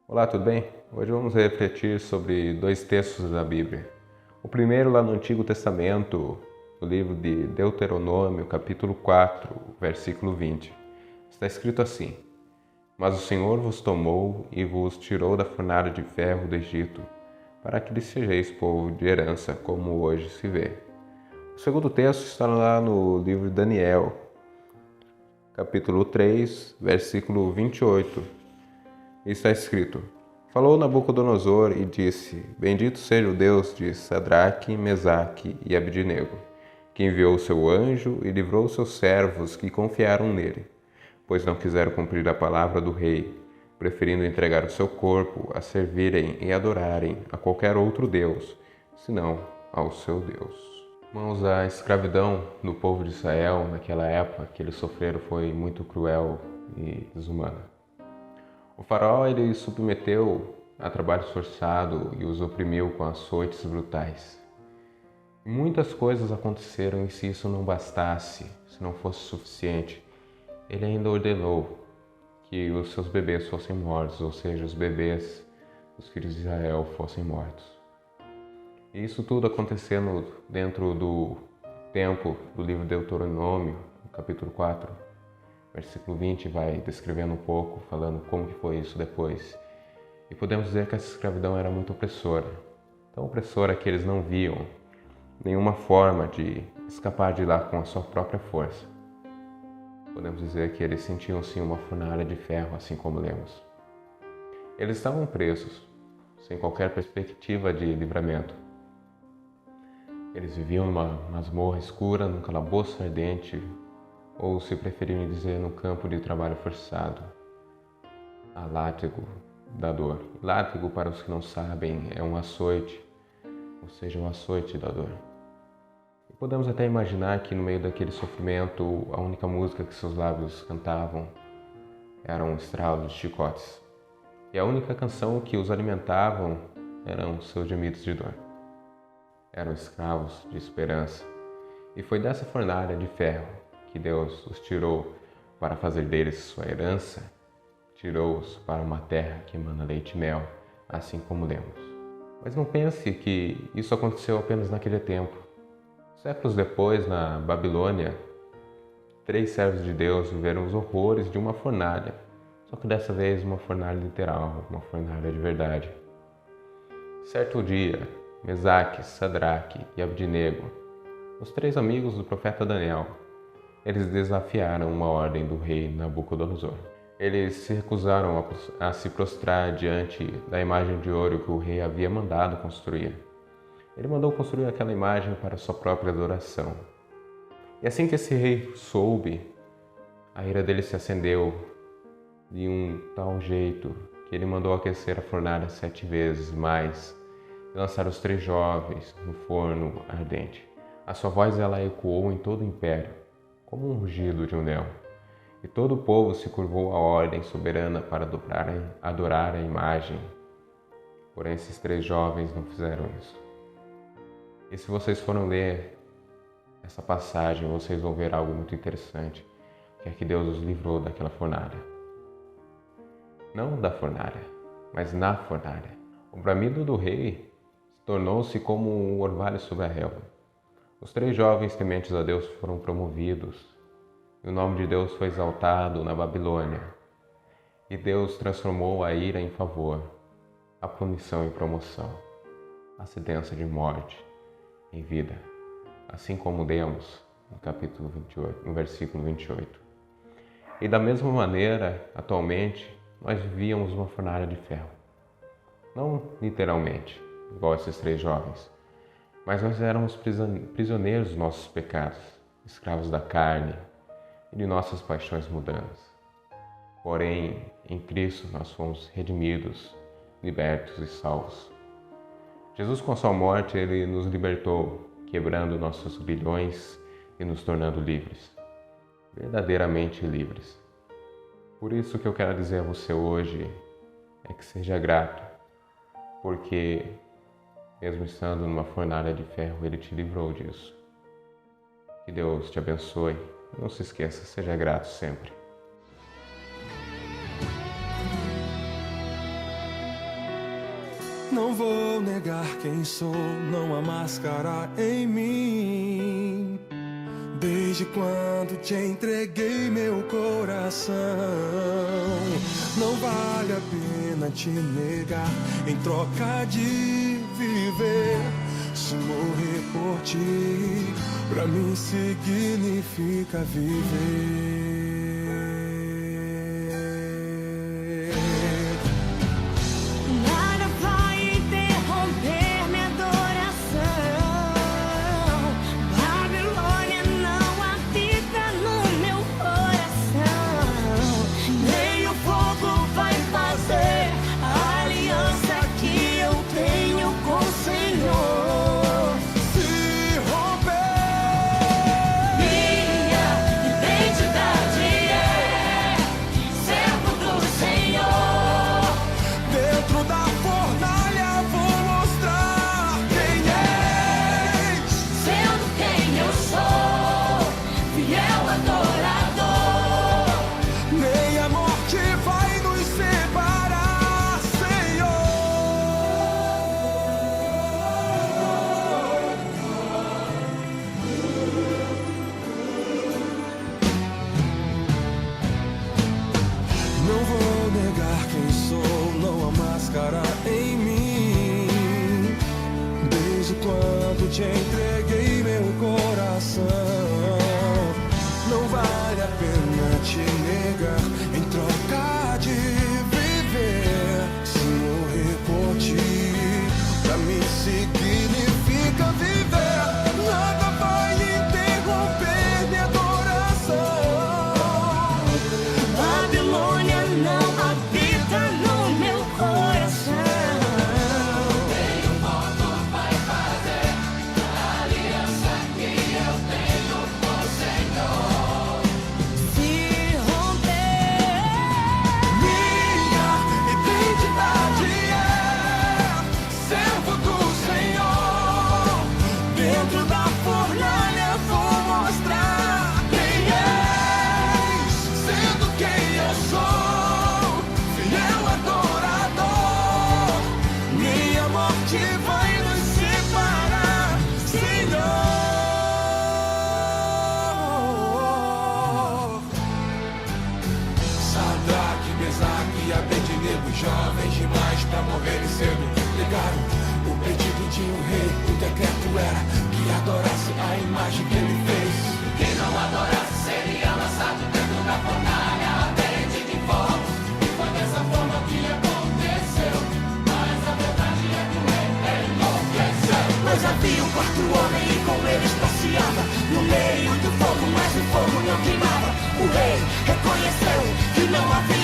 Olá, tudo bem? Hoje vamos refletir sobre dois textos da Bíblia. O primeiro lá no Antigo Testamento, no livro de Deuteronômio, capítulo 4, versículo 20. Está escrito assim: Mas o Senhor vos tomou e vos tirou da fornalha de ferro do Egito, para que lhe sejais povo de herança, como hoje se vê. O segundo texto está lá no livro de Daniel, capítulo 3, versículo 28. Está escrito: Falou Nabucodonosor e disse: Bendito seja o Deus de Sadraque, Mesaque e Abdenego, que enviou o seu anjo e livrou os seus servos que confiaram nele, pois não quiseram cumprir a palavra do rei, preferindo entregar o seu corpo a servirem e adorarem a qualquer outro Deus, senão ao seu Deus. Irmãos, a escravidão do povo de Israel naquela época que eles sofreram foi muito cruel e desumana. O faraó ele submeteu a trabalho forçado e os oprimiu com açoites brutais. Muitas coisas aconteceram e se isso não bastasse, se não fosse suficiente, ele ainda ordenou que os seus bebês fossem mortos, ou seja, os bebês dos filhos de Israel fossem mortos. E isso tudo acontecendo dentro do tempo do livro de Deuteronômio, capítulo 4, versículo 20, vai descrevendo um pouco, falando como que foi isso depois. E podemos dizer que essa escravidão era muito opressora. Tão opressora que eles não viam nenhuma forma de escapar de lá com a sua própria força. Podemos dizer que eles sentiam sim uma fornalha de ferro, assim como lemos. Eles estavam presos, sem qualquer perspectiva de livramento. Eles viviam numa masmorra escura, num calabouço ardente, ou, se preferirem dizer, no campo de trabalho forçado, a látego da dor. Látego, para os que não sabem, é um açoite, ou seja, um açoite da dor. E podemos até imaginar que no meio daquele sofrimento, a única música que seus lábios cantavam eram estralos de chicotes. E a única canção que os alimentavam eram seus gemidos de dor. Eram escravos de esperança. E foi dessa fornalha de ferro que Deus os tirou para fazer deles sua herança, tirou-os para uma terra que emana leite e mel, assim como lemos. Mas não pense que isso aconteceu apenas naquele tempo. Séculos depois, na Babilônia, 3 servos de Deus viveram os horrores de uma fornalha, só que dessa vez uma fornalha literal, uma fornalha de verdade. Certo dia, Mesaque, Sadraque e Abdenego, os 3 amigos do profeta Daniel, eles desafiaram uma ordem do rei Nabucodonosor. Eles se recusaram a se prostrar diante da imagem de ouro que o rei havia mandado construir. Ele mandou construir aquela imagem para sua própria adoração. E assim que esse rei soube, a ira dele se acendeu de um tal jeito que ele mandou aquecer a fornalha 7 vezes mais e lançar os 3 jovens no forno ardente. A sua voz ela ecoou em todo o império, como um rugido de um leão. E todo o povo se curvou à ordem soberana para adorar a imagem. Porém, esses 3 jovens não fizeram isso. E se vocês forem ler essa passagem, vocês vão ver algo muito interessante, que é que Deus os livrou daquela fornalha. Não da fornalha, mas na fornalha. O bramido do rei tornou-se como um orvalho sobre a relva. Os 3 jovens tementes a Deus foram promovidos, e o nome de Deus foi exaltado na Babilônia. E Deus transformou a ira em favor, a punição em promoção, a sentença de morte em vida, assim como lemos no capítulo 28, no versículo 28. E da mesma maneira, atualmente, nós vivíamos uma fornalha de ferro. Não literalmente, igual esses 3 jovens, mas nós éramos prisioneiros dos nossos pecados, escravos da carne e de nossas paixões mundanas. Porém, em Cristo nós fomos redimidos, libertos e salvos. Jesus, com a sua morte, ele nos libertou, quebrando nossos grilhões e nos tornando livres, verdadeiramente livres. Por isso que eu quero dizer a você hoje é que seja grato, porque mesmo estando numa fornalha de ferro, ele te livrou disso. Que Deus te abençoe. Não se esqueça, seja grato sempre. Não vou negar quem sou, não há máscara em mim. Desde quando te entreguei meu coração, não vale a pena te negar em troca de viver. Se morrer por ti, pra mim significa viver. Nada vai interromper minha adoração. Babilônia não habita no meu coração. Nem o fogo vai fazer a aliança que eu tenho com o Senhor. Se romper, Minha identidade é servo do Senhor. dentro da fornalha vou mostrar quem és. Sendo quem eu sou, fiel adorador. Nem a morte vai nos separar, Senhor. Não vou negar quem sou, não há máscara em mim. Desde quando te entreguei meu coração, não vale a pena te negar em troca de viver. Se morrer por ti, pra mim significa viver. Nada vai interromper minha adoração. Babilônia não habita no meu coração. Se romper, Minha identidade é servo do Senhor. Dentro da fornalha vou mostrar quem és. Sendo quem eu sou, fiel adorador. Minha morte vai nos separar, Senhor. Sadraque, Mesaque e Abednego, jovens demais pra morrerem cedo, ligaram o pedido de um rei. O decreto era que adorasse a imagem que ele fez. Quem não adorasse seria lançado dentro da fornalha, ardente de fogo. E foi dessa forma que aconteceu. Mas a verdade é que o rei enlouqueceu. mas havia um quarto homem e com eles passeava no meio do fogo, mas o fogo não queimava. O rei reconheceu que não havia